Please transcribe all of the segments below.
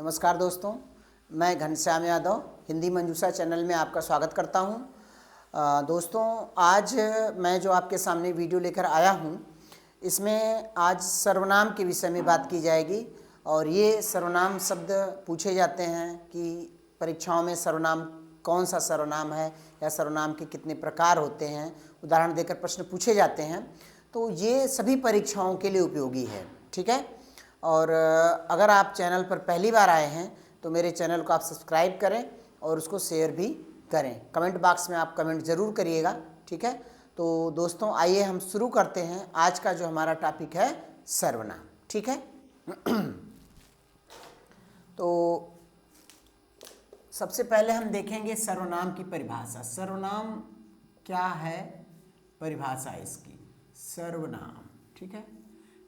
नमस्कार दोस्तों, मैं घनश्याम यादव हिंदी मंजूषा चैनल में आपका स्वागत करता हूं। दोस्तों, आज मैं जो आपके सामने वीडियो लेकर आया हूं, इसमें आज सर्वनाम के विषय में बात की जाएगी। और ये सर्वनाम शब्द पूछे जाते हैं कि परीक्षाओं में सर्वनाम कौन सा सर्वनाम है या सर्वनाम के कितने प्रकार होते हैं, उदाहरण देकर प्रश्न पूछे जाते हैं। तो ये सभी परीक्षाओं के लिए उपयोगी है, ठीक है। और अगर आप चैनल पर पहली बार आए हैं तो मेरे चैनल को आप सब्सक्राइब करें और उसको शेयर भी करें। कमेंट बॉक्स में आप कमेंट ज़रूर करिएगा, ठीक है। तो दोस्तों, आइए हम शुरू करते हैं। आज का जो हमारा टॉपिक है सर्वनाम, ठीक है। तो सबसे पहले हम देखेंगे सर्वनाम की परिभाषा। सर्वनाम क्या है, परिभाषा इसकी, सर्वनाम, ठीक है।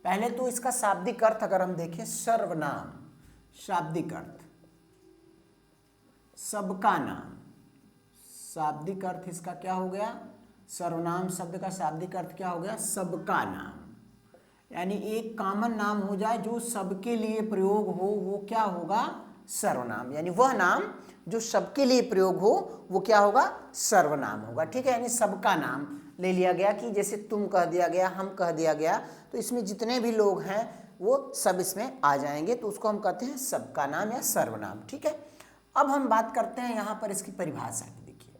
पहले तो इसका शाब्दिक अर्थ अगर हम देखें, सर्वनाम शाब्दिक अर्थ सबका नाम। शाब्दिक अर्थ इसका क्या हो गया? सर्वनाम शब्द का शाब्दिक अर्थ क्या हो गया? सबका नाम। यानी एक कॉमन नाम हो जाए जो सबके लिए प्रयोग हो, वो क्या होगा? सर्वनाम। यानी वह नाम जो सबके लिए प्रयोग हो वो क्या होगा? सर्वनाम होगा, ठीक है। यानी सबका नाम ले लिया गया कि जैसे तुम कह दिया गया, हम कह दिया गया, तो इसमें जितने भी लोग हैं वो सब इसमें आ जाएंगे, तो उसको हम कहते हैं सबका नाम या सर्वनाम, ठीक है। अब हम बात करते हैं यहाँ पर इसकी परिभाषा की। देखिए,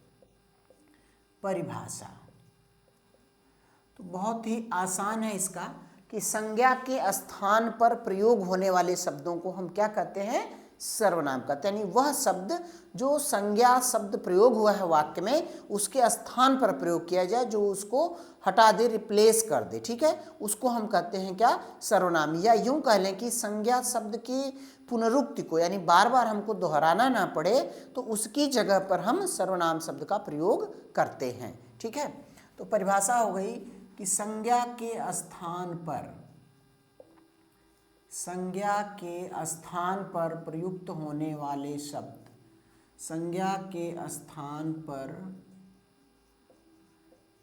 परिभाषा तो बहुत ही आसान है इसका कि संज्ञा के स्थान पर प्रयोग होने वाले शब्दों को हम क्या कहते हैं? सर्वनाम कहते हैं। यानी वह शब्द जो संज्ञा शब्द प्रयोग हुआ है वाक्य में, उसके स्थान पर प्रयोग किया जाए, जो उसको हटा दे, रिप्लेस कर दे, ठीक है, उसको हम कहते हैं क्या? सर्वनाम। या यूं कह लें कि संज्ञा शब्द की पुनरुक्ति को, यानी बार बार हमको दोहराना ना पड़े, तो उसकी जगह पर हम सर्वनाम शब्द का प्रयोग करते हैं, ठीक है। तो परिभाषा हो गई कि संज्ञा के स्थान पर, संज्ञा के स्थान पर प्रयुक्त होने वाले शब्द, संज्ञा के स्थान पर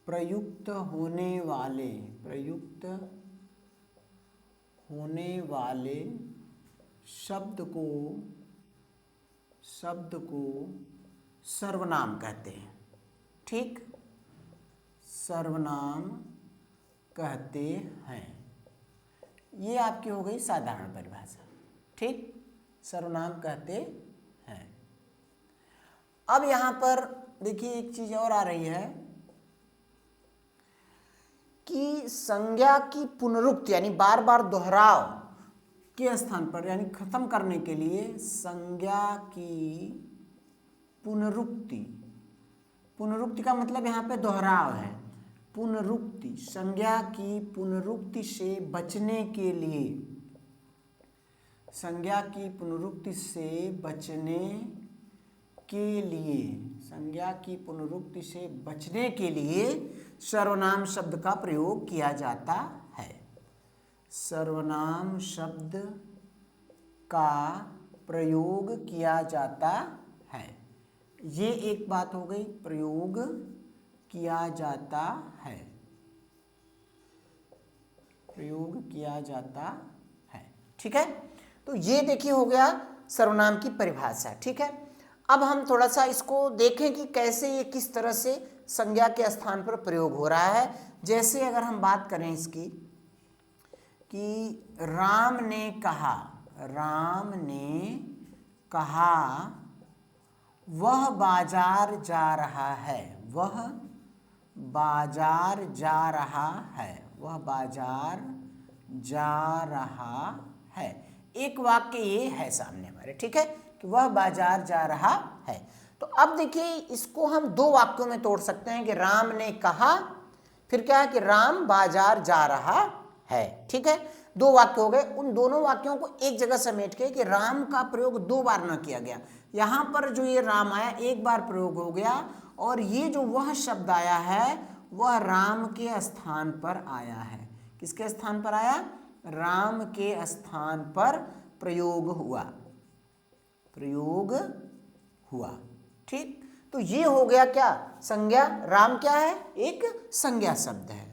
प्रयुक्त होने वाले शब्द को सर्वनाम कहते हैं, ठीक, सर्वनाम कहते हैं। ये आपकी हो गई साधारण परिभाषा, ठीक, सर्वनाम कहते हैं। अब यहां पर देखिए एक चीज और आ रही है कि संज्ञा की पुनरुक्ति, यानी बार बार दोहराव के स्थान पर, यानी खत्म करने के लिए संज्ञा की पुनरुक्ति, पुनरुक्ति का मतलब यहां पे दोहराव है, पुनरुक्ति, संज्ञा की पुनरुक्ति से बचने के लिए, संज्ञा की पुनरुक्ति से बचने के लिए, संज्ञा की पुनरुक्ति से बचने के लिए सर्वनाम शब्द का प्रयोग किया जाता है। सर्वनाम शब्द का प्रयोग किया जाता है। ये एक बात हो गई, प्रयोग किया जाता है, प्रयोग किया जाता है, ठीक है। तो ये देखिए हो गया सर्वनाम की परिभाषा, ठीक है। अब हम थोड़ा सा इसको देखें कि कैसे ये किस तरह से संज्ञा के स्थान पर प्रयोग हो रहा है। जैसे अगर हम बात करें इसकी कि राम ने कहा, राम ने कहा वह बाजार जा रहा है, वह बाजार जा रहा है, वह बाजार जा रहा है। एक वाक्य ये है सामने हमारे, ठीक है, कि वह बाजार जा रहा है। तो अब देखिए इसको हम दो वाक्यों में तोड़ सकते हैं कि राम ने कहा, फिर क्या है कि राम बाजार जा रहा है, ठीक है। दो वाक्य हो गए। उन दोनों वाक्यों को एक जगह समेट के कि राम का प्रयोग दो बार न किया गया, यहां पर जो ये राम आया एक बार प्रयोग हो गया, और ये जो वह शब्द आया है वह राम के स्थान पर आया है। किसके स्थान पर आया? राम के स्थान पर प्रयोग हुआ, प्रयोग हुआ, ठीक। तो ये हो गया क्या? संज्ञा। राम क्या है? एक संज्ञा शब्द है।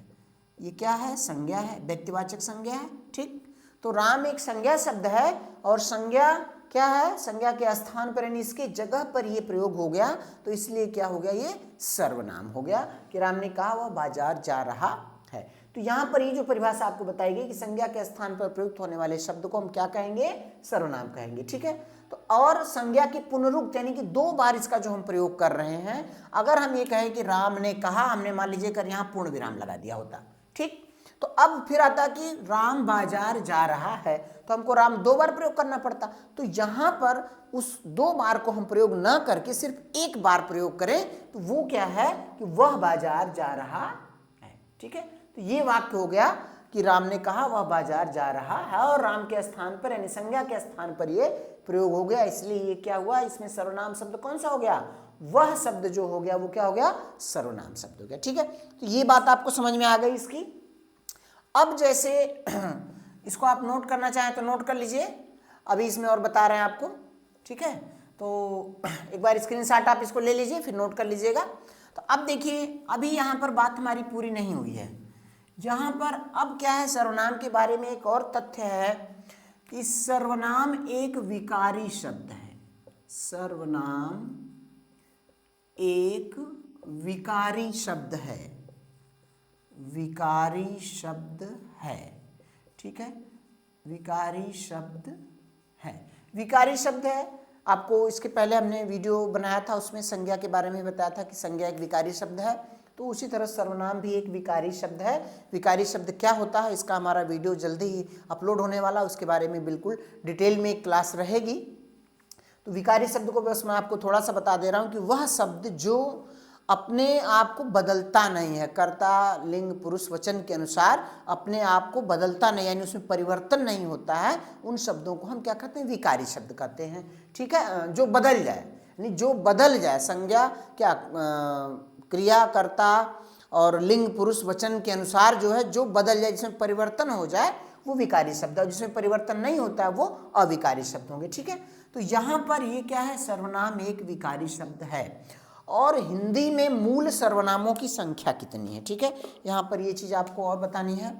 ये क्या है? संज्ञा है, व्यक्तिवाचक संज्ञा है, ठीक। तो राम एक संज्ञा शब्द है और संज्ञा क्या है, संज्ञा के स्थान पर यानी इसके जगह पर ये प्रयोग हो गया, तो इसलिए क्या हो गया, ये सर्वनाम हो गया कि राम ने कहा वह बाजार जा रहा है। तो यहाँ पर ये जो परिभाषा आपको बताई गई कि संज्ञा के स्थान पर प्रयुक्त होने वाले शब्द को हम क्या कहेंगे, सर्वनाम कहेंगे। ठीक है, तो और संज्ञा की पुनरुक्त यानी कि 2 बार इसका जो हम प्रयोग कर रहे हैं, अगर हम ये कहें कि राम ने कहा, हमने मान लीजिए कर यहाँ पूर्ण विराम लगा दिया होता, ठीक, तो अब फिर आता कि राम बाजार जा रहा है, तो हमको राम 2 बार प्रयोग करना पड़ता। तो यहाँ पर उस 2 बार को हम प्रयोग न करके सिर्फ 1 बार प्रयोग करें, तो वो क्या है कि वह बाजार जा रहा है। ठीक है, तो ये वाक्य हो गया कि राम ने कहा वह बाजार जा रहा है, और राम के स्थान पर यानी संज्ञा के स्थान पर ये प्रयोग हो गया, इसलिए ये क्या हुआ, इसमें सर्वनाम शब्द कौन सा हो गया, वह शब्द जो हो गया वो क्या हो गया, सर्वनाम शब्द हो गया। ठीक है, तो ये बात आपको समझ में आ गई इसकी। अब जैसे इसको आप नोट करना चाहें तो नोट कर लीजिए, अभी इसमें और बता रहे हैं आपको। ठीक है, तो एक बार स्क्रीनशॉट आप इसको ले लीजिए, फिर नोट कर लीजिएगा। तो अब देखिए, अभी यहाँ पर बात हमारी पूरी नहीं हुई है। यहाँ पर अब क्या है, सर्वनाम के बारे में एक और तथ्य है कि सर्वनाम एक विकारी शब्द है। सर्वनाम एक विकारी शब्द है, विकारी शब्द है। ठीक है, विकारी शब्द है, विकारी शब्द है। आपको इसके पहले हमने वीडियो बनाया था, उसमें संज्ञा के बारे में बताया था कि संज्ञा एक विकारी शब्द है, तो उसी तरह सर्वनाम भी एक विकारी शब्द है। विकारी शब्द क्या होता है, इसका हमारा वीडियो जल्दी ही अपलोड होने वाला, उसके बारे में बिल्कुल डिटेल में एक क्लास रहेगी। तो विकारी शब्द को बस मैं आपको थोड़ा सा बता दे रहा हूँ कि वह शब्द जो अपने आप को बदलता नहीं है, कर्ता लिंग पुरुष वचन के अनुसार अपने आप को बदलता नहीं, यानी उसमें परिवर्तन नहीं होता है, उन शब्दों को हम क्या कहते हैं, विकारी शब्द कहते हैं। ठीक है, जो बदल जाए, यानी जो बदल जाए, संज्ञा क्या क्रिया कर्ता और लिंग पुरुष वचन के अनुसार जो है जो बदल जाए, जिसमें परिवर्तन हो जाए, वो विकारी शब्द है, जिसमें परिवर्तन नहीं होता है वो अविकारी शब्द होंगे। ठीक है, तो यहाँ पर ये क्या है, सर्वनाम एक विकारी शब्द है। और हिंदी में मूल सर्वनामों की संख्या कितनी है। ठीक है, यहाँ पर ये चीज़ आपको और बतानी है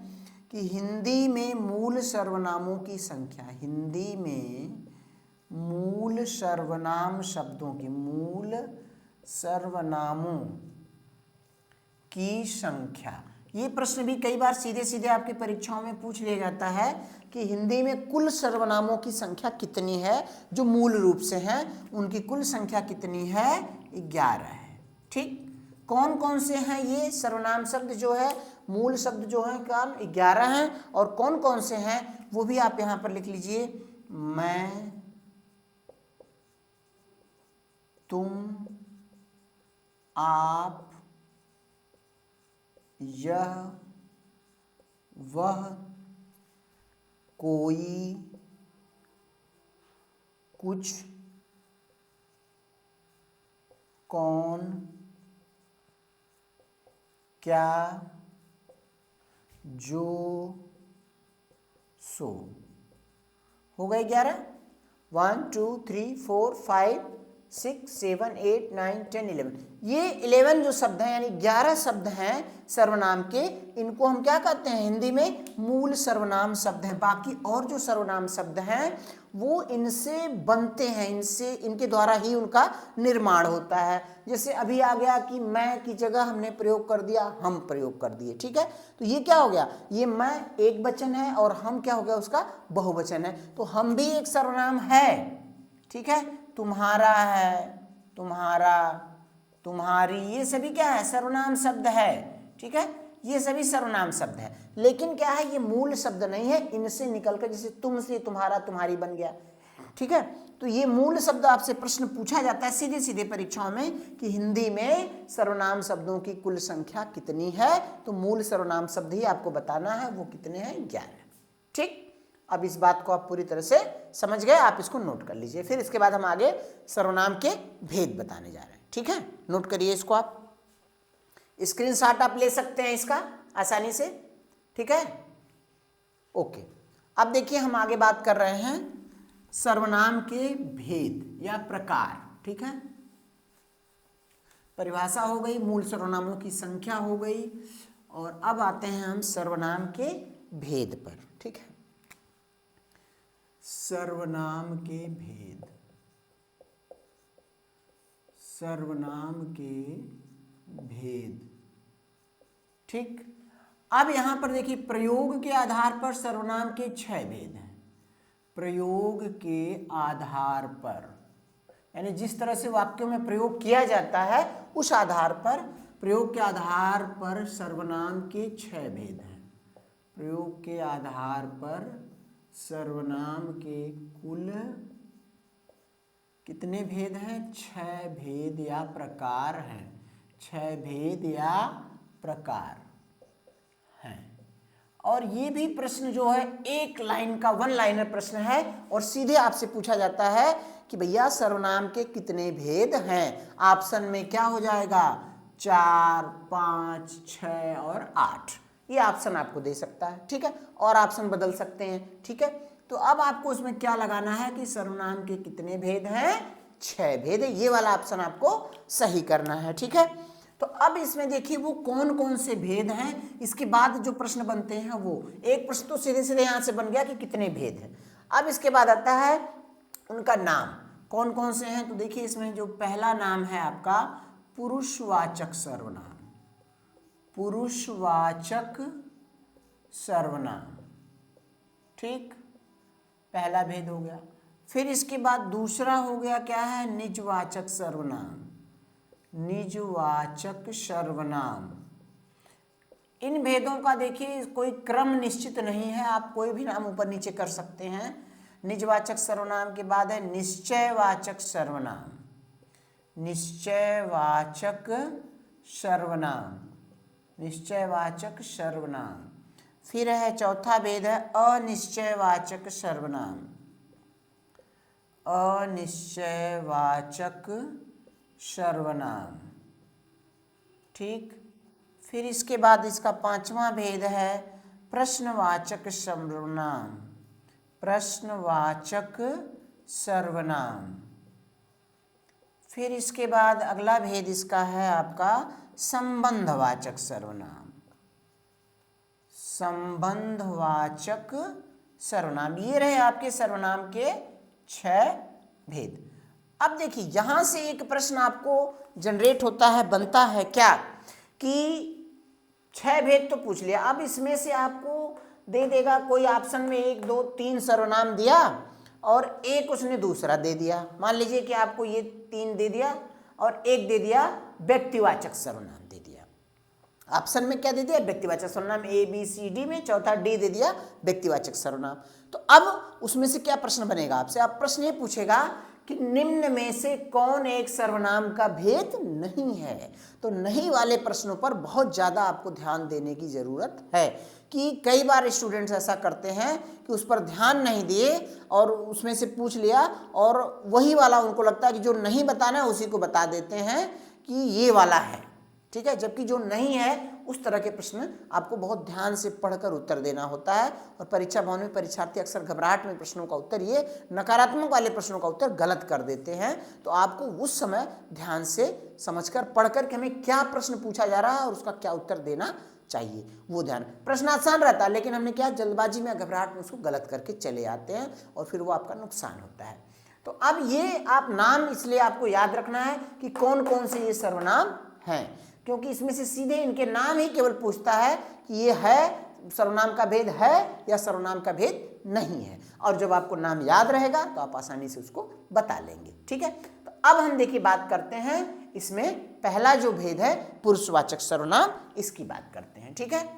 कि हिंदी में मूल सर्वनामों की संख्या, हिंदी में मूल सर्वनाम शब्दों की, मूल सर्वनामों की संख्या, ये प्रश्न भी कई बार सीधे सीधे आपकी परीक्षाओं में पूछ लिया जाता है कि हिंदी में कुल सर्वनामों की संख्या कितनी है, जो मूल रूप से हैं उनकी कुल संख्या कितनी है, 11 है। ठीक, कौन कौन से हैं ये सर्वनाम शब्द जो है, मूल शब्द जो है क्या 11 हैं, और कौन कौन से हैं वो भी आप यहाँ पर लिख लीजिए, मैं, तुम, आप, यह, वह, कोई, कुछ, कौन, क्या, जो, सो। हो गए 11। 1 2 3 4 5 6 7 8 9 10 11, ये 11 जो शब्द हैं यानी 11 शब्द हैं सर्वनाम के, इनको हम क्या कहते हैं, हिंदी में मूल सर्वनाम शब्द हैं। बाकी और जो सर्वनाम शब्द हैं वो इनसे बनते हैं, इनसे, इनके द्वारा ही उनका निर्माण होता है। जैसे अभी आ गया कि मैं की जगह हमने प्रयोग कर दिया, हम प्रयोग कर दिए। ठीक है, तो ये क्या हो गया, ये मैं एक वचन है और हम क्या हो गया, उसका बहुवचन है, तो हम भी एक सर्वनाम है। ठीक है, तुम्हारा है, तुम्हारा, तुम्हारी, ये सभी क्या है, सर्वनाम शब्द है। ठीक है, ये सभी सर्वनाम शब्द है, लेकिन क्या है, ये मूल शब्द नहीं है, इनसे निकलकर, जैसे तुम से तुम्हारा तुम्हारी बन गया। ठीक है, तो ये मूल शब्द आपसे प्रश्न पूछा जाता है सीधे सीधे परीक्षाओं में कि हिंदी में सर्वनाम शब्दों की कुल संख्या कितनी है, तो मूल सर्वनाम शब्द ही आपको बताना है, वो कितने हैं, 11। ठीक, अब इस बात को आप पूरी तरह से समझ गए, आप इसको नोट कर लीजिए, फिर इसके बाद हम आगे सर्वनाम के भेद बताने जा रहे हैं। ठीक है, नोट करिए इसको, आप स्क्रीनशॉट आप ले सकते हैं इसका आसानी से। ठीक है, ओके, अब देखिए हम आगे बात कर रहे हैं सर्वनाम के भेद या प्रकार। ठीक है, परिभाषा हो गई, मूल सर्वनामों की संख्या हो गई, और अब आते हैं हम सर्वनाम के भेद पर। ठीक है, सर्वनाम के भेद, सर्वनाम के भेद। ठीक, अब यहां पर देखिए प्रयोग के आधार पर सर्वनाम के 6 भेद हैं। प्रयोग के आधार पर, यानी जिस तरह से वाक्यों में प्रयोग किया जाता है उस आधार पर, प्रयोग के आधार पर सर्वनाम के 6 भेद हैं। प्रयोग के आधार पर सर्वनाम के कुल कितने भेद हैं? 6 भेद या प्रकार हैं। 6 भेद या प्रकार हैं। और ये भी प्रश्न जो है एक लाइन का, 1 लाइनर प्रश्न है और सीधे आपसे पूछा जाता है कि भैया सर्वनाम के कितने भेद हैं। ऑप्शन में क्या हो जाएगा? 4, 5, 6 और 8, ये ऑप्शन आपको दे सकता है। ठीक है, और ऑप्शन बदल सकते हैं। ठीक है, तो अब आपको उसमें क्या लगाना है कि सर्वनाम के कितने भेद हैं? 6 भेद है। ये वाला ऑप्शन आपको सही करना है। ठीक है, तो अब इसमें देखिए वो कौन कौन से भेद हैं, इसके बाद जो प्रश्न बनते हैं वो, एक प्रश्न तो सीधे सीधे यहाँ से बन गया कि कितने भेद हैं। अब इसके बाद आता है उनका नाम, कौन कौन से हैं। तो देखिए इसमें जो पहला नाम है आपका पुरुषवाचक सर्वनाम, पुरुषवाचक सर्वनाम। ठीक, पहला भेद हो गया। फिर इसके बाद दूसरा हो गया क्या है? निजवाचक सर्वनाम, निजवाचक सर्वनाम। इन भेदों का देखिए कोई क्रम निश्चित नहीं है, आप कोई भी नाम ऊपर नीचे कर सकते हैं। निजवाचक सर्वनाम के बाद है निश्चयवाचक सर्वनाम, निश्चयवाचक सर्वनाम, निश्चयवाचक सर्वनाम। फिर है चौथा भेद है अनिश्चयवाचक सर्वनाम, अनिश्चयवाचक सर्वनाम। ठीक, फिर इसके बाद इसका 5वां भेद है प्रश्नवाचक सर्वनाम, प्रश्नवाचक सर्वनाम। फिर इसके बाद अगला भेद इसका है आपका संबंधवाचक सर्वनाम, संबंधवाचक सर्वनाम। ये रहे आपके सर्वनाम के 6 भेद। अब देखिए यहां से एक प्रश्न आपको जनरेट होता है, बनता है क्या कि 6 भेद तो पूछ लिया, अब इसमें से आपको दे देगा कोई ऑप्शन में 1, 2, 3 सर्वनाम दिया और एक उसने दूसरा दे दिया। मान लीजिए कि आपको ये 3 दे दिया और एक दे दिया व्यक्तिवाचक सर्वनाम दे दिया। ऑप्शन में क्या दे दिया? व्यक्तिवाचक सर्वनाम A, B, C, D में चौथा D दे दिया व्यक्तिवाचक सर्वनाम। तो अब उसमें से क्या प्रश्न बनेगा आपसे? अब प्रश्न ये पूछेगा कि निम्न में से कौन एक सर्वनाम का भेद नहीं है। तो नहीं वाले प्रश्नों पर बहुत ज़्यादा आपको ध्यान देने की ज़रूरत है कि कई बार स्टूडेंट्स ऐसा करते हैं कि उस पर ध्यान नहीं दिए और उसमें से पूछ लिया और वही वाला उनको लगता है कि जो नहीं बताना है उसी को बता देते हैं कि ये वाला है। ठीक है, जबकि जो नहीं है उस तरह के प्रश्न आपको बहुत ध्यान से पढ़कर उत्तर देना होता है। और परीक्षा भवन में परीक्षार्थी अक्सर घबराहट में प्रश्नों का उत्तर, ये नकारात्मक वाले प्रश्नों का उत्तर गलत कर देते हैं। तो आपको उस समय ध्यान से समझकर पढ़कर कि हमें क्या प्रश्न पूछा जा रहा है और उसका क्या उत्तर देना चाहिए, वो ध्यान। प्रश्न आसान रहता है लेकिन हमने क्या जल्दबाजी में घबराहट में उसको गलत करके चले आते हैं और फिर वो आपका नुकसान होता है। तो अब ये आप नाम इसलिए आपको याद रखना है कि कौन कौन से ये सर्वनाम हैं, क्योंकि इसमें से सीधे इनके नाम ही केवल पूछता है कि ये है सर्वनाम का भेद है या सर्वनाम का भेद नहीं है। और जब आपको नाम याद रहेगा तो आप आसानी से उसको बता लेंगे। ठीक है, तो अब हम देखिए बात करते हैं इसमें पहला जो भेद है पुरुषवाचक सर्वनाम, इसकी बात करते हैं। ठीक है, तो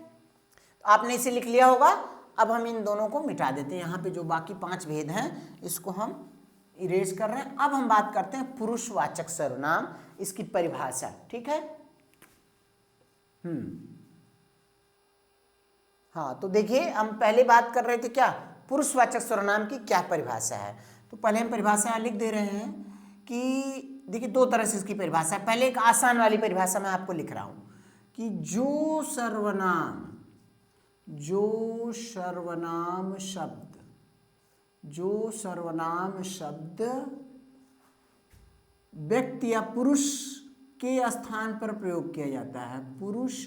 आपने इसे लिख लिया होगा। अब हम इन दोनों को मिटा देते हैं, यहाँ पे जो बाकी 5 भेद हैं इसको हम इरेज कर रहे हैं। अब हम बात करते हैं पुरुषवाचक सर्वनाम, इसकी परिभाषा। ठीक है, हाँ, तो देखिए हम पहले बात कर रहे थे क्या पुरुषवाचक सर्वनाम की क्या परिभाषा है। तो पहले हम परिभाषा लिख दे रहे हैं कि देखिए 2 तरह से इसकी परिभाषा है। पहले एक आसान वाली परिभाषा मैं आपको लिख रहा हूं कि जो सर्वनाम शब्द व्यक्ति या पुरुष के स्थान पर प्रयोग किया जाता है, पुरुष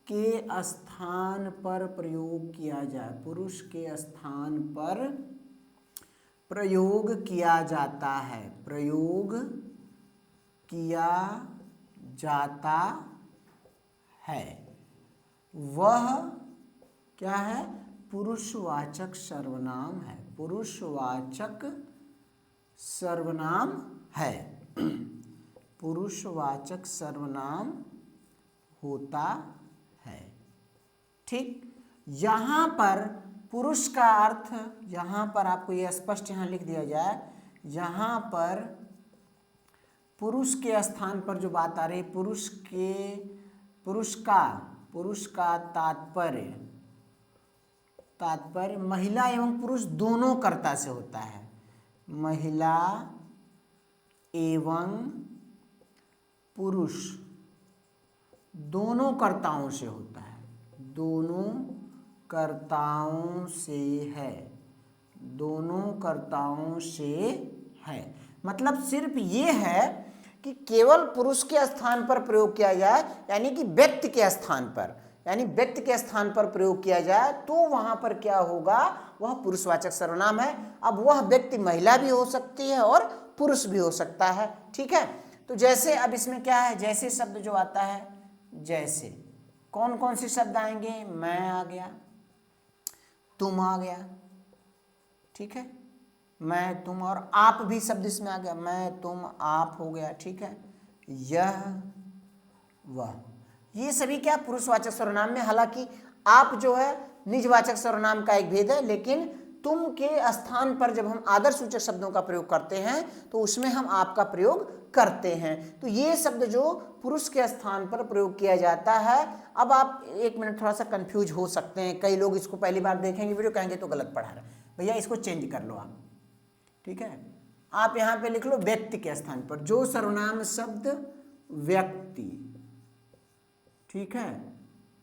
के स्थान पर प्रयोग किया जाए, पुरुष के स्थान पर प्रयोग किया जाता है, प्रयोग किया जाता है, वह क्या है? पुरुषवाचक सर्वनाम है, पुरुषवाचक सर्वनाम है। पुरुषवाचक सर्वनाम होता है। ठीक, यहाँ पर पुरुष का अर्थ, यहाँ पर आपको ये स्पष्ट यहाँ लिख दिया जाए, यहाँ पर पुरुष के स्थान पर जो बात आ रही, पुरुष का तात्पर्य महिला एवं पुरुष दोनों कर्ता से होता है, महिला एवं पुरुष दोनों कर्ताओं से होता है, दोनों कर्ताओं से है, दोनों कर्ताओं से है। मतलब सिर्फ ये है कि केवल पुरुष के स्थान पर प्रयोग किया जाए, यानी कि व्यक्ति के स्थान पर, यानी व्यक्ति के स्थान पर प्रयोग किया जाए तो वहां पर क्या होगा? वह पुरुषवाचक सर्वनाम है। अब वह व्यक्ति महिला भी हो सकती है और पुरुष भी हो सकता है। ठीक है, तो जैसे अब इसमें क्या है, जैसे शब्द जो आता है, जैसे कौन कौन से शब्द आएंगे? मैं आ गया, तुम आ गया, ठीक है, मैं तुम, और आप भी शब्द इसमें आ गया, मैं तुम आप हो गया, ठीक है, यह वह, ये सभी क्या पुरुषवाचक सर्वनाम में। हालांकि आप जो है निजवाचक सर्वनाम का एक भेद है, लेकिन तुम के स्थान पर जब हम आदर्श सूचक शब्दों का प्रयोग करते हैं तो उसमें हम आप का प्रयोग करते हैं। तो ये शब्द जो पुरुष के स्थान पर प्रयोग किया जाता है, अब आप एक मिनट थोड़ा सा कंफ्यूज हो सकते हैं, कई लोग इसको पहली बार देखेंगे वीडियो, कहेंगे तो गलत पढ़ा रहा है, भैया इसको चेंज कर लो आप। ठीक है, आप यहाँ पे लिख लो व्यक्ति के स्थान पर, जो सर्वनाम शब्द व्यक्ति, ठीक है,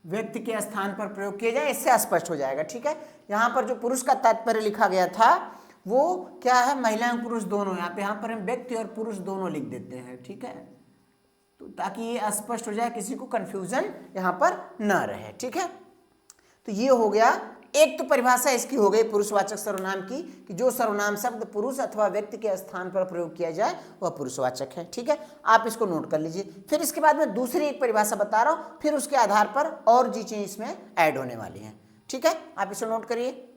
व्यक्ति के स्थान पर प्रयोग किया जाए, इससे स्पष्ट हो जाएगा। ठीक है, यहाँ पर जो पुरुष का तात्पर्य लिखा गया था वो क्या है? महिला और पुरुष दोनों। यहाँ पर हम व्यक्ति और पुरुष दोनों लिख देते हैं। ठीक है, तो ताकि ये स्पष्ट हो जाए, किसी को कंफ्यूजन यहाँ पर न रहे। ठीक है, तो ये हो गया एक तो परिभाषा इसकी हो गई पुरुषवाचक सर्वनाम की, कि जो सर्वनाम शब्द पुरुष अथवा व्यक्ति के स्थान पर प्रयोग किया जाए वह पुरुषवाचक है। ठीक है, आप इसको नोट कर लीजिए। फिर इसके बाद में दूसरी एक परिभाषा बता रहा हूं, फिर उसके आधार पर और चीजें इसमें ऐड होने वाली हैं। ठीक है, आप इसे नोट करिए।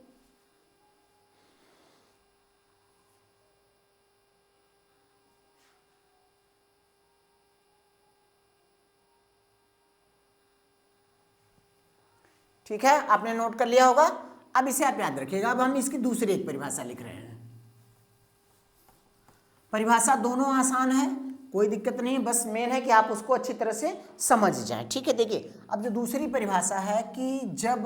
ठीक है, आपने नोट कर लिया होगा। अब इसे आप याद रखिएगा। अब हम इसकी दूसरी एक परिभाषा लिख रहे हैं। परिभाषा दोनों आसान है, कोई दिक्कत नहीं, बस मेन है कि आप उसको अच्छी तरह से समझ जाएं। ठीक है, देखिए अब जो दूसरी परिभाषा है कि जब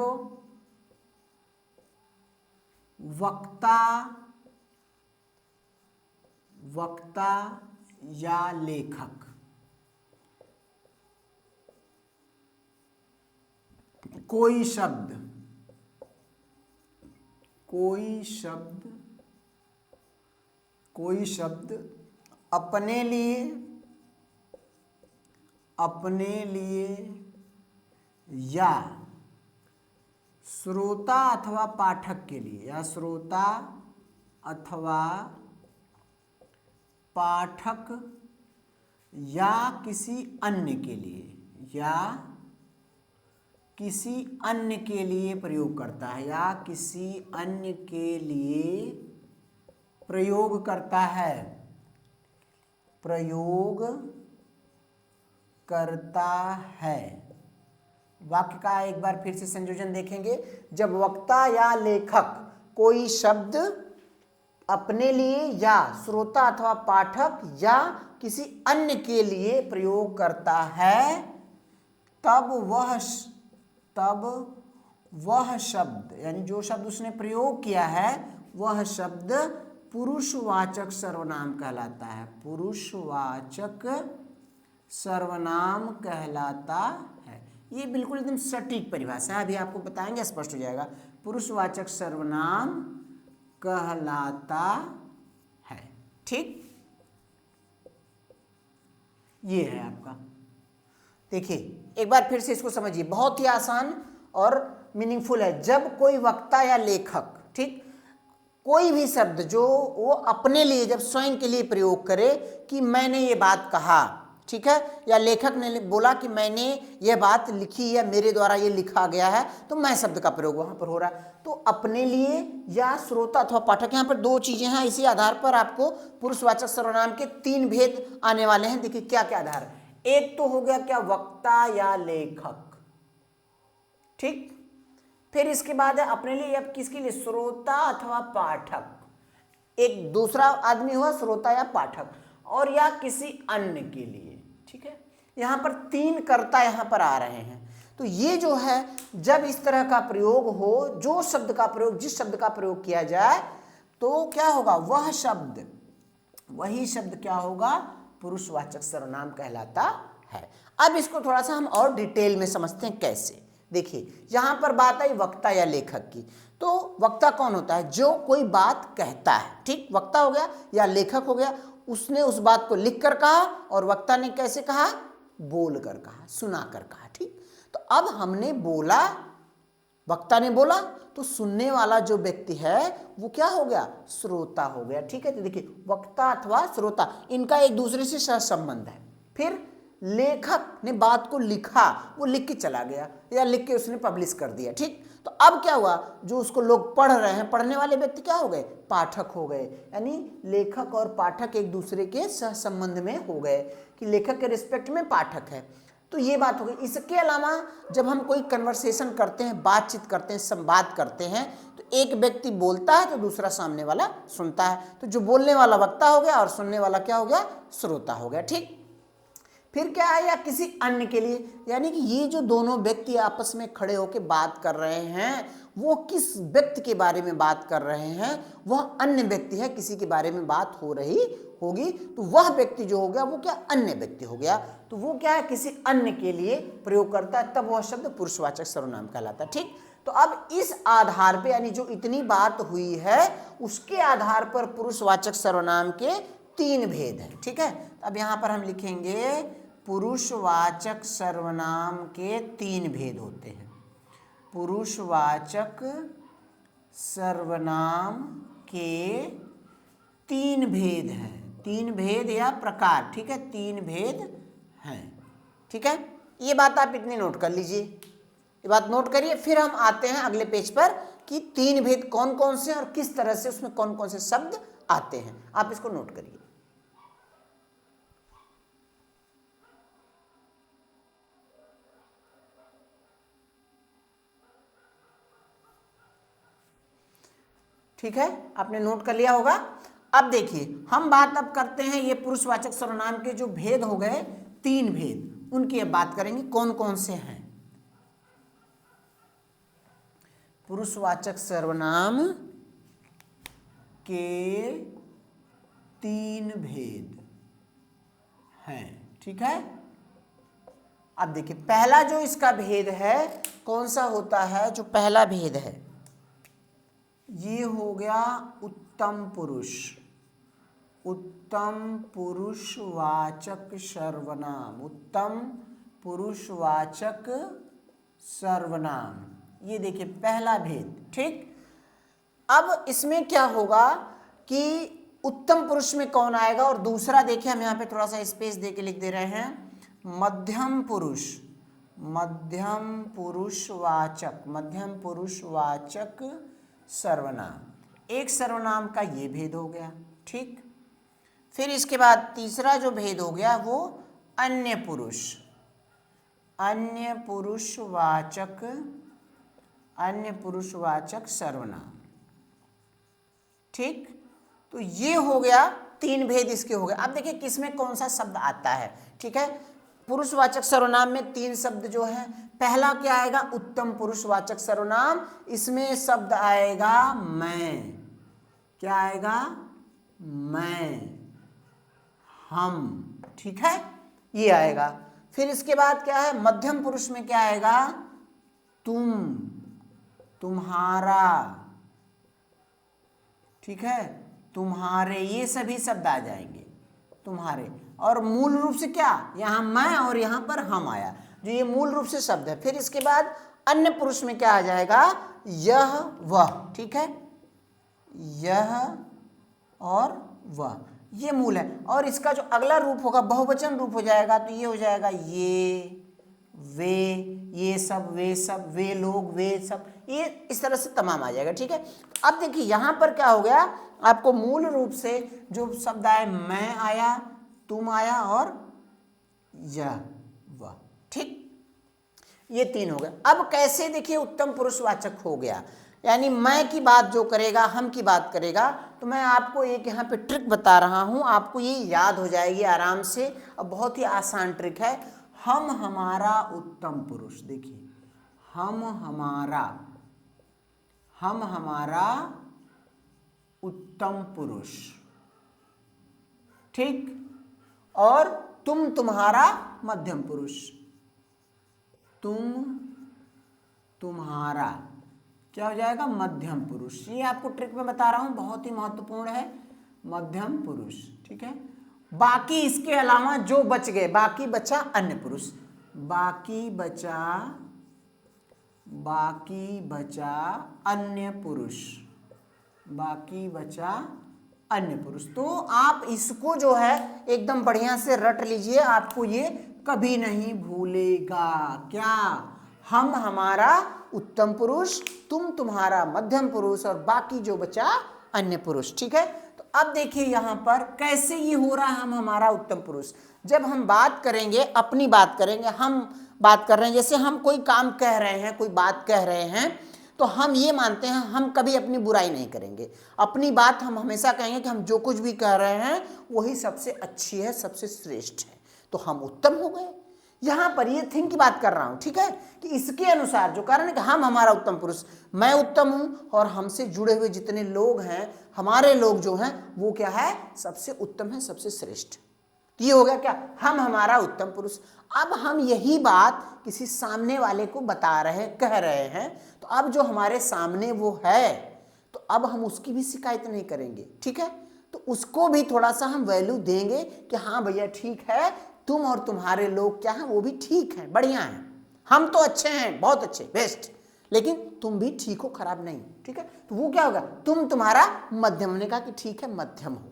वक्ता या लेखक कोई शब्द अपने लिए या श्रोता अथवा पाठक के लिए, या श्रोता अथवा पाठक या किसी अन्य के लिए, या किसी अन्य के लिए प्रयोग करता है, या किसी अन्य के लिए प्रयोग करता है, प्रयोग करता है। वाक्य का एक बार फिर से संयोजन देखेंगे। जब वक्ता या लेखक कोई शब्द अपने लिए या श्रोता अथवा पाठक या किसी अन्य के लिए प्रयोग करता है, तब वह शब्द, यानी जो शब्द उसने प्रयोग किया है वह शब्द पुरुषवाचक सर्वनाम कहलाता है, पुरुषवाचक सर्वनाम कहलाता है। ये बिल्कुल एकदम सटीक परिभाषा है, अभी आपको बताएंगे, स्पष्ट हो जाएगा। पुरुषवाचक सर्वनाम कहलाता है। ठीक, ये है आपका। देखिए एक बार फिर से इसको समझिए, बहुत ही आसान और मीनिंगफुल है। जब कोई वक्ता या लेखक, ठीक, कोई भी शब्द जो वो अपने लिए जब स्वयं के लिए प्रयोग करे कि मैंने ये बात कहा, ठीक है, या लेखक ने बोला कि मैंने ये बात लिखी या मेरे द्वारा ये लिखा गया है, तो मैं शब्द का प्रयोग वहां पर हो रहा है। तो अपने लिए या श्रोता अथवा पाठक, यहाँ पर दो चीजें हैं। इसी आधार पर आपको पुरुषवाचक सर्वनाम के 3 भेद आने वाले हैं। देखिए क्या क्या आधार है। एक तो हो गया क्या, वक्ता या लेखक, ठीक। फिर इसके बाद है अपने लिए, अब किसके लिए, श्रोता अथवा पाठक। एक दूसरा आदमी हुआ श्रोता या पाठक, और या किसी अन्य के लिए, ठीक है। यहां पर 3 कर्ता यहां पर आ रहे हैं। तो ये जो है जब इस तरह का प्रयोग हो, जो शब्द का प्रयोग, जिस शब्द का प्रयोग किया जाए, तो क्या होगा, वह शब्द, वही शब्द क्या होगा, पुरुषवाचक सर्वनाम कहलाता है। अब इसको थोड़ा सा हम और डिटेल में समझते हैं कैसे। देखिए यहां पर बात आई वक्ता या लेखक की। तो वक्ता कौन होता है, जो कोई बात कहता है, ठीक, वक्ता हो गया, या लेखक हो गया, उसने उस बात को लिख कर कहा, और वक्ता ने कैसे कहा, बोल कर कहा, सुना कर कहा, ठीक। तो अब हमने बोला, वक्ता ने बोला, तो सुनने वाला जो व्यक्ति है वो क्या हो गया, श्रोता हो गया, ठीक है। तो देखिए वक्ता अथवा श्रोता, इनका एक दूसरे से सहसंबंध है। फिर लेखक ने बात को लिखा, वो लिख के चला गया या लिख के उसने पब्लिश कर दिया, ठीक। तो अब क्या हुआ, जो उसको लोग पढ़ रहे हैं, पढ़ने वाले व्यक्ति क्या हो गए, पाठक हो गए। यानी लेखक और पाठक एक दूसरे के सहसंबंध में हो गए कि लेखक के रिस्पेक्ट में पाठक है। तो ये बात हो गई। इसके अलावा जब हम कोई कन्वर्सेशन करते हैं, बातचीत करते हैं, संवाद करते हैं, तो एक व्यक्ति बोलता है तो दूसरा सामने वाला सुनता है। तो जो बोलने वाला वक्ता हो गया और सुनने वाला क्या हो गया, श्रोता हो गया, ठीक। फिर क्या है, या किसी अन्य के लिए, यानी कि ये जो दोनों व्यक्ति आपस में खड़े होकर बात कर रहे हैं, वो किस व्यक्ति के बारे में बात कर रहे हैं, वह अन्य व्यक्ति है, किसी के बारे में बात हो रही होगी, तो वह व्यक्ति जो हो गया वो क्या, अन्य व्यक्ति हो गया। तो वो क्या है, किसी अन्य के लिए प्रयोग करता है, तब वह शब्द पुरुषवाचक सर्वनाम कहलाता है, ठीक। तो अब इस आधार पे, यानी जो इतनी बात हुई है उसके आधार पर पुरुषवाचक सर्वनाम के 3 भेद हैं, ठीक है। अब यहां पर हम लिखेंगे पुरुषवाचक सर्वनाम के 3 भेद होते हैं। पुरुषवाचक सर्वनाम के 3 भेद हैं, 3 भेद या प्रकार, ठीक है, 3 भेद हैं, ठीक है। ये बात आप इतनी नोट कर लीजिए, ये बात नोट करिए। फिर हम आते हैं अगले पेज पर कि 3 भेद कौन कौन से और किस तरह से उसमें कौन कौन से शब्द आते हैं, आप इसको नोट करिए। ठीक है, आपने नोट कर लिया होगा। अब देखिए हम बात अब करते हैं ये पुरुषवाचक सर्वनाम के जो भेद हो गए, 3 भेद, उनकी अब बात करेंगे कौन कौन से हैं। पुरुषवाचक सर्वनाम के 3 भेद हैं, ठीक है। अब देखिए पहला जो इसका भेद है कौन सा होता है, जो पहला भेद है ये हो गया उत्तम पुरुष, उत्तम पुरुषवाचक सर्वनाम, उत्तम पुरुषवाचक सर्वनाम, ये देखिए पहला भेद, ठीक। अब इसमें क्या होगा कि उत्तम पुरुष में कौन आएगा, और दूसरा देखिए हम यहाँ पे थोड़ा सा स्पेस दे के लिख दे रहे हैं, मध्यम पुरुष, मध्यम पुरुषवाचक, मध्यम पुरुषवाचक सर्वनाम। एक सर्वनाम का ये भेद हो गया, ठीक। फिर इसके बाद तीसरा जो भेद हो गया वो अन्य पुरुष, अन्य पुरुषवाचक, अन्य पुरुषवाचक सर्वनाम, ठीक। तो ये हो गया 3 भेद इसके हो गए। अब देखिए किसमें कौन सा शब्द आता है, ठीक है। पुरुषवाचक सर्वनाम में 3 शब्द जो है, पहला क्या आएगा, उत्तम पुरुषवाचक सर्वनाम, इसमें शब्द आएगा मैं, क्या आएगा, मैं, हम, ठीक है, ये आएगा। फिर इसके बाद क्या है, मध्यम पुरुष में क्या आएगा, तुम, तुम्हारा, ठीक है, तुम्हारे, ये सभी शब्द आ जाएंगे, तुम्हारे। और मूल रूप से क्या, यहां मैं और यहां पर हम आया, जो ये मूल रूप से शब्द है। फिर इसके बाद अन्य पुरुष में क्या आ जाएगा, यह वह, ठीक है, यह और वह, ये मूल है। और इसका जो अगला रूप होगा बहुवचन रूप हो जाएगा, तो ये हो जाएगा ये, वे, ये सब, वे सब, वे लोग, वे सब, ये इस तरह से तमाम आ जाएगा। ठीक है, अब देखिए यहाँ पर क्या हो गया, आपको मूल रूप से जो शब्द आए, मैं आया, तुम आया और यह वह। ठीक, ये तीन हो गए। अब कैसे देखिए उत्तम पुरुषवाचक हो गया, यानी मैं की बात जो करेगा, हम की बात करेगा। तो मैं आपको एक यहाँ पे ट्रिक बता रहा हूँ, आपको ये याद हो जाएगी आराम से। अब बहुत ही आसान ट्रिक है। हम हमारा उत्तम पुरुष, देखिए हम हमारा उत्तम पुरुष, ठीक, और तुम तुम्हारा मध्यम पुरुष, तुम तुम्हारा क्या हो जाएगा, मध्यम पुरुष। ये आपको ट्रिक में बता रहा हूं, बहुत ही महत्वपूर्ण है, मध्यम पुरुष। ठीक है, बाकी इसके अलावा जो बच गए, बाकी बचा अन्य पुरुष, बाकी बचा अन्य पुरुष, बाकी बचा अन्य पुरुष। तो आप इसको जो है एकदम बढ़िया से रट लीजिए, आपको ये कभी नहीं भूलेगा। क्या, हम हमारा उत्तम पुरुष, तुम तुम्हारा मध्यम पुरुष और बाकी जो बचा अन्य पुरुष। ठीक है, तो अब देखिए यहां पर कैसे ये हो रहा है, हम हमारा उत्तम पुरुष। जब हम बात करेंगे, अपनी बात करेंगे, हम बात कर रहे हैं, जैसे हम कोई काम कह रहे हैं, कोई बात कह रहे हैं, तो हम ये मानते हैं हम कभी अपनी बुराई नहीं करेंगे, अपनी बात हम हमेशा कहेंगे कि हम जो कुछ भी कह रहे हैं वही सबसे अच्छी है, सबसे श्रेष्ठ है, तो हम उत्तम हो गए। यहां पर ये थिंग की बात कर रहा हूं, ठीक है, कि इसके अनुसार जो कारण है कि हम हमारा उत्तम पुरुष, मैं उत्तम हूं और हमसे जुड़े हुए जितने लोग हैं, हमारे लोग जो हैं वो क्या है, सबसे उत्तम है, सबसे श्रेष्ठ। ये हो गया क्या, हम हमारा उत्तम पुरुष। अब हम यही बात किसी सामने वाले को बता रहे हैं, कह रहे हैं, तो अब जो हमारे सामने वो है, तो अब हम उसकी भी शिकायत नहीं करेंगे। ठीक है, तो उसको भी थोड़ा सा हम वैल्यू देंगे कि हाँ भैया ठीक है, तुम और तुम्हारे लोग क्या हैं, वो भी ठीक हैं, बढ़िया हैं, हम तो अच्छे हैं, बहुत अच्छे, बेस्ट, लेकिन तुम भी ठीक हो, खराब नहीं। ठीक है, तो वो क्या होगा, तुम तुम्हारा मध्यम। ने कहा कि ठीक है, मध्यम हो।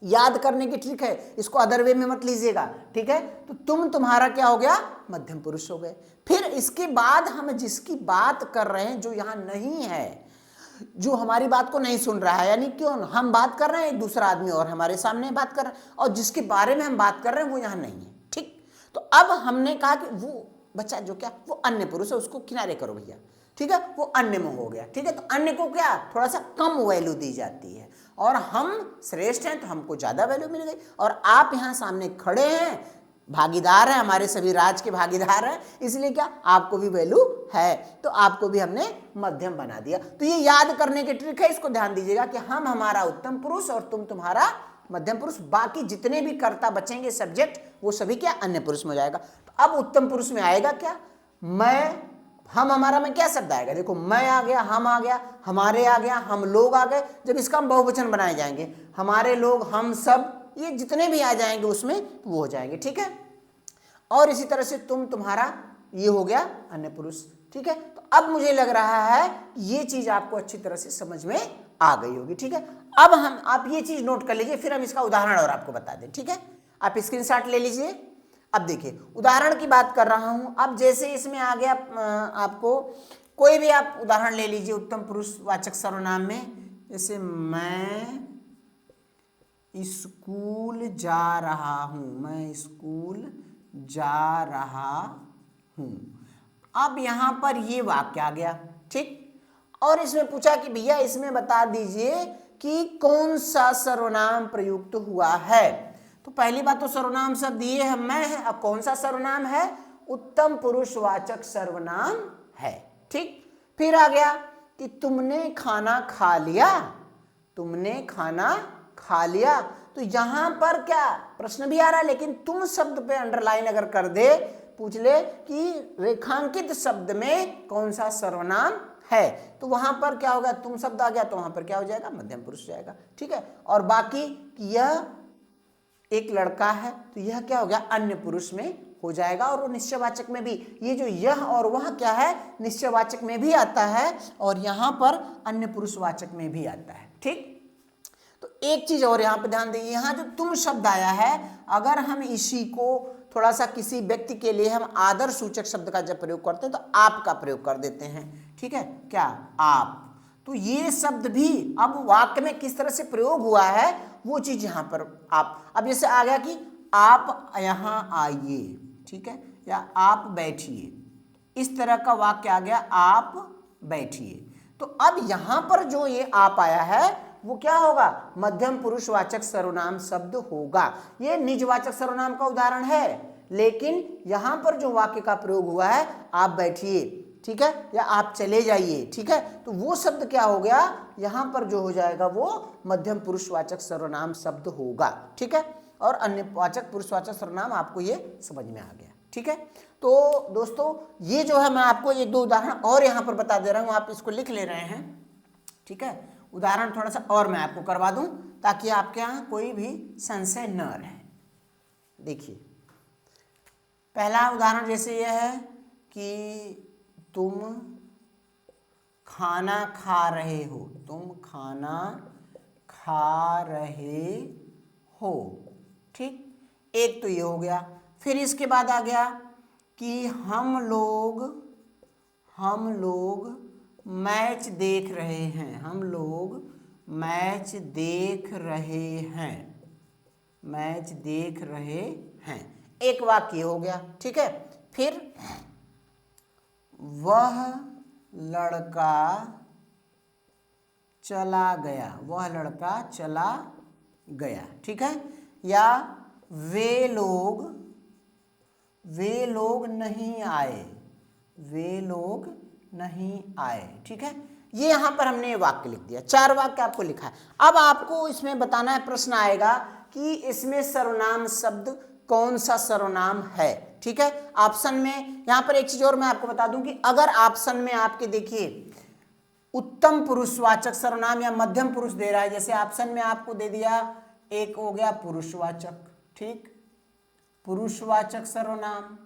याद करने की ट्रिक है, इसको अदर वे में मत लीजिएगा। ठीक है, तो तुम तुम्हारा क्या हो गया, मध्यम पुरुष हो गए। फिर इसके बाद हम जिसकी बात कर रहे हैं, जो यहां नहीं है, जो हमारी बात को नहीं सुन रहा है, यानी क्यों, हम बात कर रहे हैं, एक दूसरा आदमी और हमारे सामने बात कर रहा है, और जिसके बारे में हम बात कर रहे हैं वो यहां नहीं है। ठीक, तो अब हमने कहा कि वो बच्चा जो क्या, वो अन्य पुरुष है, उसको किनारे करो भैया। ठीक है, वो अन्य में हो गया। ठीक है, तो अन्य को क्या, थोड़ा सा कम वैल्यू दी जाती है, और हम श्रेष्ठ हैं तो हमको ज्यादा वैल्यू मिल गई। और आप यहां सामने खड़े हैं, भागीदार है, हमारे सभी राज के भागीदार हैं, इसलिए क्या, आपको भी वैल्यू है, तो आपको भी हमने मध्यम बना दिया। तो ये याद करने की ट्रिक है, इसको ध्यान दीजिएगा कि हम हमारा उत्तम पुरुष और तुम तुम्हारा मध्यम पुरुष, बाकी जितने भी कर्ता बचेंगे सब्जेक्ट, वो सभी क्या, अन्य पुरुष में हो जाएगा। तो अब उत्तम पुरुष में आएगा क्या, मैं, हम हमारा में क्या शब्द आएगा, देखो मैं आ गया, हम आ गया, हमारे आ गया, हम लोग आ गए। जब इसका हम बहुवचन बनाए जाएंगे, हमारे लोग, हम सब, ये जितने भी आ जाएंगे उसमें वो हो जाएंगे। ठीक है, और इसी तरह से तुम तुम्हारा, ये हो गया अन्य पुरुष। ठीक है, तो अब मुझे लग रहा है ये चीज आपको अच्छी तरह से समझ में आ गई होगी। ठीक है, अब हम, आप ये चीज नोट कर लीजिए, फिर हम इसका उदाहरण और आपको बता दें। ठीक है, आप स्क्रीनशॉट ले लीजिए। अब देखिए उदाहरण की बात कर रहा हूं, अब जैसे इसमें आ गया, आपको कोई भी आप उदाहरण ले लीजिए उत्तम पुरुषवाचक सर्वनाम में, जैसे मैं स्कूल जा रहा हूं, मैं स्कूल जा रहा हूं। अब यहां पर ये वाक्य आ गया। ठीक, और इसमें पूछा कि भैया इसमें बता दीजिए कि कौन सा सर्वनाम प्रयुक्त हुआ है। तो पहली बात तो सर्वनाम शब्द ये है, मैं है। अब कौन सा सर्वनाम है, उत्तम पुरुषवाचक सर्वनाम है। ठीक, फिर आ गया कि तुमने खाना खा लिया, तुमने खाना खा लिया। तो यहां पर क्या, प्रश्न भी आ रहा है, लेकिन तुम शब्द पे अंडरलाइन अगर कर दे, पूछ ले कि रेखांकित शब्द में कौन सा सर्वनाम है, तो वहां पर क्या होगा, तुम शब्द आ गया, तो वहां पर क्या हो जाएगा, मध्यम पुरुष जाएगा। ठीक है, और बाकी यह एक लड़का है, तो यह क्या हो गया, अन्य पुरुष में हो जाएगा। और वो निश्चयवाचक में भी, ये जो यह और वह क्या है, निश्चयवाचक में भी आता है और यहाँ पर अन्य पुरुषवाचक में भी आता है। ठीक, तो एक चीज और यहाँ पे ध्यान देंगे, यहाँ जो तुम शब्द आया है, अगर हम इसी को थोड़ा सा किसी व्यक्ति के लिए हम आदर सूचक शब्द का जब प्रयोग करते हैं तो आप का प्रयोग कर देते हैं। ठीक है, क्या, आप। तो ये शब्द भी अब वाक्य में किस तरह से प्रयोग हुआ है वो चीज यहाँ पर आप, अब जैसे आ गया कि आप यहाँ आइए, ठीक है, या आप बैठिए, इस तरह का वाक्य आ गया, आप बैठिए। तो अब यहाँ पर जो ये आप आया है वो क्या होगा, मध्यम पुरुषवाचक सर्वनाम शब्द होगा। ये निजवाचक सर्वनाम का उदाहरण है, लेकिन यहां पर जो वाक्य का प्रयोग हुआ है, आप बैठिए, ठीक है, या आप चले जाइए, ठीक है, तो वो शब्द क्या हो गया, यहां पर जो हो जाएगा वो मध्यम पुरुषवाचक सर्वनाम शब्द होगा। ठीक है, और अन्य वाचक पुरुषवाचक सर्वनाम आपको ये समझ में आ गया। ठीक है, तो दोस्तों ये जो है मैं आपको एक दो उदाहरण और यहां पर बता दे रहा हूं, आप इसको लिख ले रहे हैं। ठीक है, उदाहरण थोड़ा सा और मैं आपको करवा दूं ताकि आपके यहाँ कोई भी संशय न रहे। देखिए, पहला उदाहरण जैसे यह है कि तुम खाना खा रहे हो, तुम खाना खा रहे हो। ठीक, एक तो ये हो गया। फिर इसके बाद आ गया कि हम लोग मैच देख रहे हैं, हम लोग मैच देख रहे हैं, मैच देख रहे हैं, एक वाक्य हो गया। ठीक है, फिर वह लड़का चला गया, वह लड़का चला गया। ठीक है, या वे लोग नहीं आए, वे लोग नहीं आए। ठीक है, ये यहां पर हमने वाक्य लिख दिया, 4 वाक्य आपको लिखा है। अब आपको इसमें बताना है, प्रश्न आएगा कि इसमें सर्वनाम शब्द कौन सा सर्वनाम है। ठीक है, ऑप्शन में यहां पर एक चीज और मैं आपको बता दूं कि अगर ऑप्शन में आपके देखिए उत्तम पुरुषवाचक सर्वनाम या मध्यम पुरुष दे रहा है, जैसे ऑप्शन में आपको दे दिया, एक हो गया पुरुषवाचक, ठीक, पुरुषवाचक सर्वनाम,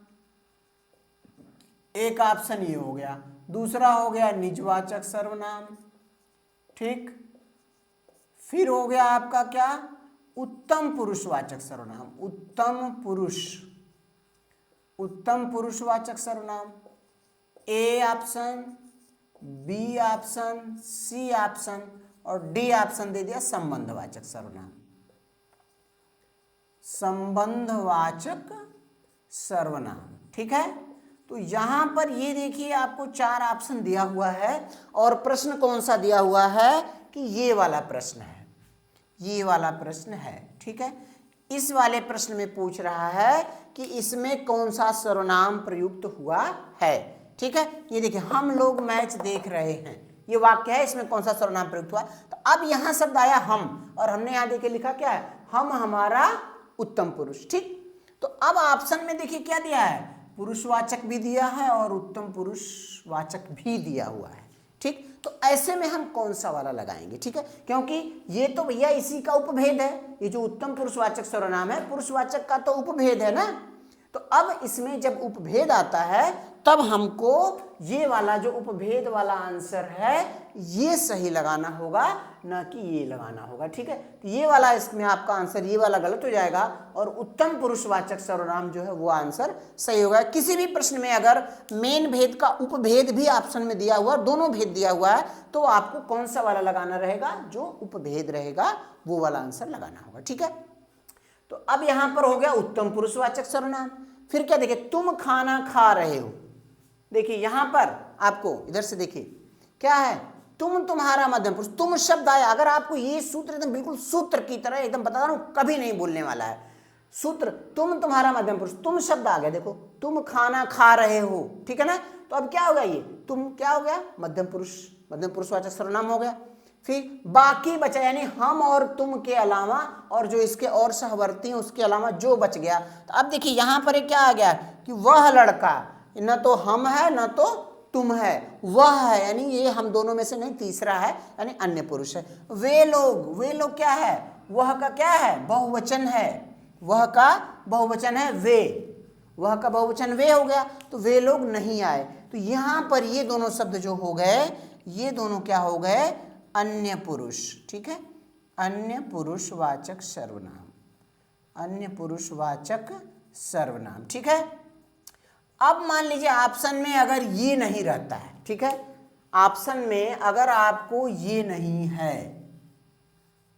एक ऑप्शन ये हो गया, दूसरा हो गया निजवाचक सर्वनाम। ठीक, फिर हो गया आपका क्या, उत्तम पुरुषवाचक सर्वनाम, उत्तम पुरुषवाचक सर्वनाम, A option, B option, C option और डी ऑप्शन दे दिया संबंधवाचक सर्वनाम, संबंधवाचक सर्वनाम। ठीक है, तो यहां पर ये देखिए आपको 4 ऑप्शन दिया हुआ है और प्रश्न कौन सा दिया हुआ है कि ये वाला प्रश्न है, ये वाला प्रश्न है। ठीक है, इस वाले प्रश्न में पूछ रहा है कि इसमें कौन सा सर्वनाम प्रयुक्त हुआ है। ठीक है, ये देखिए हम लोग मैच देख रहे हैं, ये वाक्य है, इसमें कौन सा सर्वनाम प्रयुक्त हुआ। तो अब यहां शब्द आया हम, और हमने यहां देखिए लिखा क्या है, हम हमारा उत्तम पुरुष। ठीक, तो अब ऑप्शन में देखिए क्या दिया है, पुरुषवाचक भी दिया है और उत्तम पुरुषवाचक भी दिया हुआ है। ठीक, तो ऐसे में हम कौन सा वाला लगाएंगे। ठीक है, क्योंकि ये तो भैया इसी का उपभेद है, ये जो उत्तम पुरुषवाचक सर्वनाम है पुरुषवाचक का तो उपभेद है ना। तो अब इसमें जब उपभेद आता है तब हमको ये वाला जो उपभेद वाला आंसर है ये सही लगाना होगा, ना कि ये लगाना होगा। ठीक है, तो ये वाला इसमें आपका आंसर ये वाला गलत हो जाएगा और उत्तम पुरुषवाचक सर्वनाम जो है वो आंसर सही होगा। किसी भी प्रश्न में अगर मेन भेद का उपभेद भी ऑप्शन में दिया हुआ, दोनों भेद दिया हुआ है, तो आपको कौन सा वाला लगाना रहेगा, जो उपभेद रहेगा वो वाला आंसर लगाना होगा। ठीक है, तो अब यहां पर हो गया उत्तम पुरुषवाचक सर्वनाम। फिर क्या देखिए, तुम खाना खा रहे हो, देखिए यहां पर आपको इधर से देखिए क्या है, तुम तुम्हारा मध्यम पुरुष, तुम शब्द आया। अगर आपको ये सूत्र एकदम बिल्कुल सूत्र की तरह एकदम बता रहा हूं, कभी नहीं भूलने वाला है सूत्र, तुम तुम्हारा मध्यम पुरुष, तुम शब्द आ गया, देखो तुम खाना खा रहे हो। ठीक है ना, तो अब क्या होगा, ये तुम क्या हो गया, मध्यम पुरुष, मध्यम पुरुषवाचक सर्वनाम हो गया। फिर बाकी बचा यानी हम और तुम के अलावा और जो इसके और सहवर्ती हैं उसके अलावा जो बच गया। तो अब देखिए यहां पर क्या आ गया कि वह लड़का, न तो हम है न तो तुम है, वह है यानी ये हम दोनों में से नहीं, तीसरा है यानी अन्य पुरुष है। वे लोग क्या है, वह का क्या है, बहुवचन है, वह का बहुवचन है, वह का बहुवचन वे हो गया, तो वे लोग नहीं आए। तो यहाँ पर ये दोनों शब्द जो हो गए, ये दोनों क्या हो गए, अन्य पुरुष। ठीक है, अन्य पुरुषवाचक सर्वनाम, अन्य पुरुषवाचक सर्वनाम। ठीक है, अब मान लीजिए ऑप्शन में अगर ये नहीं रहता है, ठीक है, ऑप्शन में अगर आपको ये नहीं है,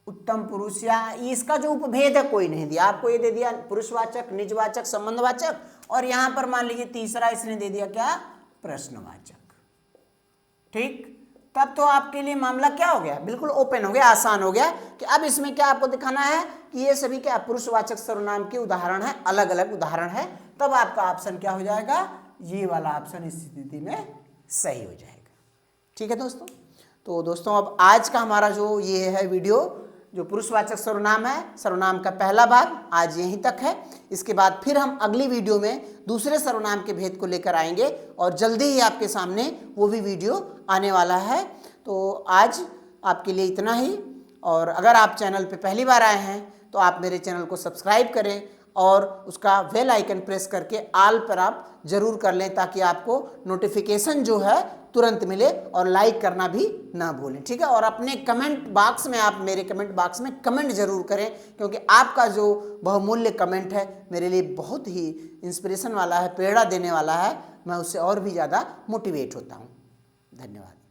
उत्तम पुरुष या इसका जो उपभेद है कोई नहीं दिया आपको, ये दे दिया पुरुषवाचक, निजवाचक, संबंधवाचक, और यहां पर मान लीजिए तीसरा इसने दे दिया क्या, प्रश्नवाचक। ठीक, तब तो आपके लिए मामला क्या हो गया, बिल्कुल ओपन हो गया, आसान हो गया कि अब इसमें क्या आपको दिखाना है कि ये सभी क्या पुरुषवाचक सर्वनाम के उदाहरण है, अलग अलग उदाहरण है। तब आपका ऑप्शन क्या हो जाएगा, ये वाला ऑप्शन इस स्थिति में सही हो जाएगा। ठीक है दोस्तों, तो दोस्तों अब आज का हमारा जो ये है वीडियो, जो पुरुषवाचक सर्वनाम है, सर्वनाम का पहला भाग आज यहीं तक है। इसके बाद फिर हम अगली वीडियो में दूसरे सर्वनाम के भेद को लेकर आएंगे और जल्दी ही आपके सामने वो भी वीडियो आने वाला है। तो आज आपके लिए इतना ही, और अगर आप चैनल पे पहली बार आए हैं तो आप मेरे चैनल को सब्सक्राइब करें और उसका बेल आइकन प्रेस करके ऑल पर आप जरूर कर लें, ताकि आपको नोटिफिकेशन जो है तुरंत मिले, और लाइक करना भी ना भूलें। ठीक है, और अपने कमेंट बॉक्स में, आप मेरे कमेंट बॉक्स में कमेंट जरूर करें, क्योंकि आपका जो बहुमूल्य कमेंट है मेरे लिए बहुत ही इंस्पिरेशन वाला है, प्रेरणा देने वाला है, मैं उससे और भी ज़्यादा मोटिवेट होता हूँ। धन्यवाद।